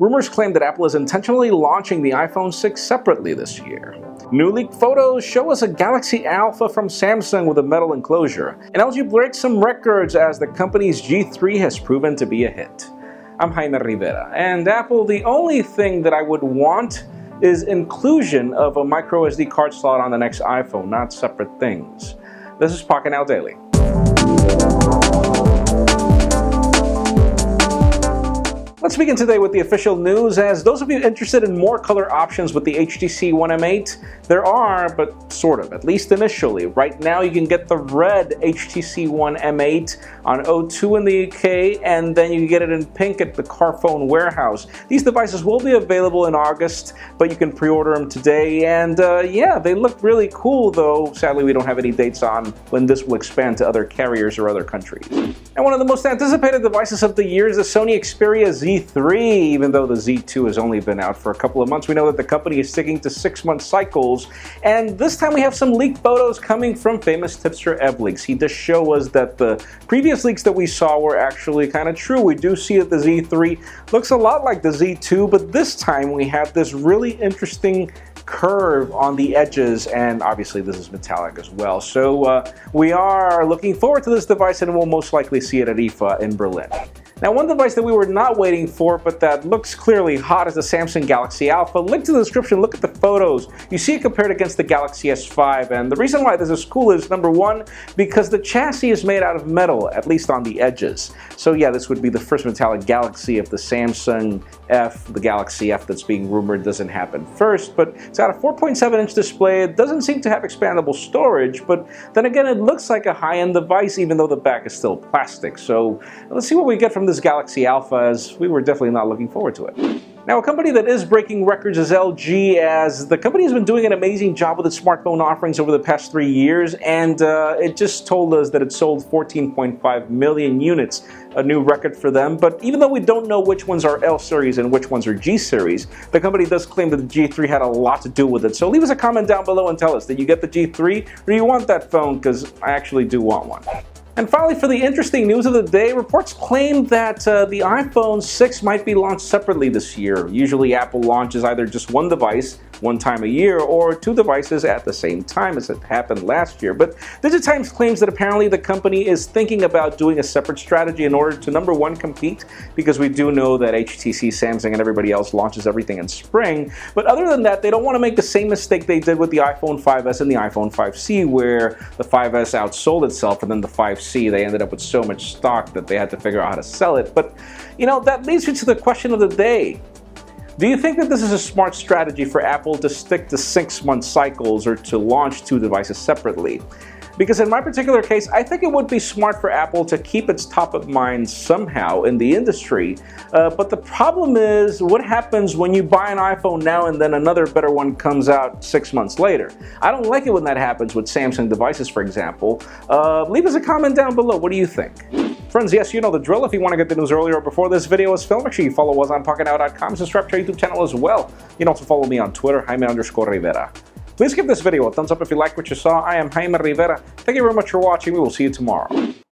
Rumors claim that Apple is intentionally launching the iPhone 6 separately this year. New leaked photos show us a Galaxy Alpha from Samsung with a metal enclosure, and LG breaks some records as the company's G3 has proven to be a hit. I'm Jaime Rivera, and Apple, the only thing that I would want is inclusion of a microSD card slot on the next iPhone, not separate things. This is Pocketnow Daily. Let's begin today with the official news. As those of you interested in more color options with the HTC One M8, there are, but sort of, at least initially. Right now you can get the red HTC One M8 on O2 in the UK, and then you can get it in pink at the Carphone warehouse. These devices will be available in August, but you can pre-order them today, and yeah, they look really cool, though sadly we don't have any dates on when this will expand to other carriers or other countries. And one of the most anticipated devices of the year is the Sony Xperia Z3. Even though the Z2 has only been out for a couple of months, we know that the company is sticking to 6-month cycles, and this time we have some leaked photos coming from famous tipster EvLeaks. He does show us that the previous leaks that we saw were actually kind of true. We do see that the Z3 looks a lot like the Z2, but this time we have this really interesting curve on the edges, and obviously this is metallic as well. So we are looking forward to this device, and we'll most likely see it at IFA in Berlin. Now, one device that we were not waiting for, but that looks clearly hot, is the Samsung Galaxy Alpha. Link to the description, look at the photos. You see it compared against the Galaxy S5, and the reason why this is cool is, number one, because the chassis is made out of metal, at least on the edges. So yeah, this would be the first metallic Galaxy if the Samsung F, the Galaxy F that's being rumored, doesn't happen first. But it's got a 4.7-inch display. It doesn't seem to have expandable storage, but then again, it looks like a high-end device, even though the back is still plastic. So let's see what we get from this Galaxy Alpha, as we were definitely not looking forward to it. Now, a company that is breaking records is LG, as the company has been doing an amazing job with its smartphone offerings over the past 3 years, and it just told us that it sold 14.5 million units, a new record for them. But even though we don't know which ones are L series and which ones are G series, the company does claim that the G3 had a lot to do with it. So leave us a comment down below and tell us, did you get the G3 or do you want that phone? Because I actually do want one. And finally, for the interesting news of the day, reports claim that the iPhone 6 might be launched separately this year. Usually Apple launches either just one device one time a year or two devices at the same time, as it happened last year. But DigiTimes claims that apparently the company is thinking about doing a separate strategy in order to, number one, compete, because we do know that HTC, Samsung, and everybody else launches everything in spring. But other than that, they don't want to make the same mistake they did with the iPhone 5S and the iPhone 5C, where the 5S outsold itself, and then the 5C, they ended up with so much stock that they had to figure out how to sell it. But, you know, that leads me to the question of the day. Do you think that this is a smart strategy for Apple to stick to 6-month cycles or to launch two devices separately? Because in my particular case, I think it would be smart for Apple to keep its top of mind somehow in the industry. But the problem is, what happens when you buy an iPhone now and then another better one comes out 6 months later? I don't like it when that happens with Samsung devices, for example. Leave us a comment down below. What do you think? Friends, yes, you know the drill. If you want to get the news earlier or before this video is filmed, make sure you follow us on Pocketnow.com. Subscribe to our YouTube channel as well. You can also follow me on Twitter, Jaime_Rivera. Please give this video a thumbs up if you like what you saw. I am Jaime Rivera. Thank you very much for watching. We will see you tomorrow.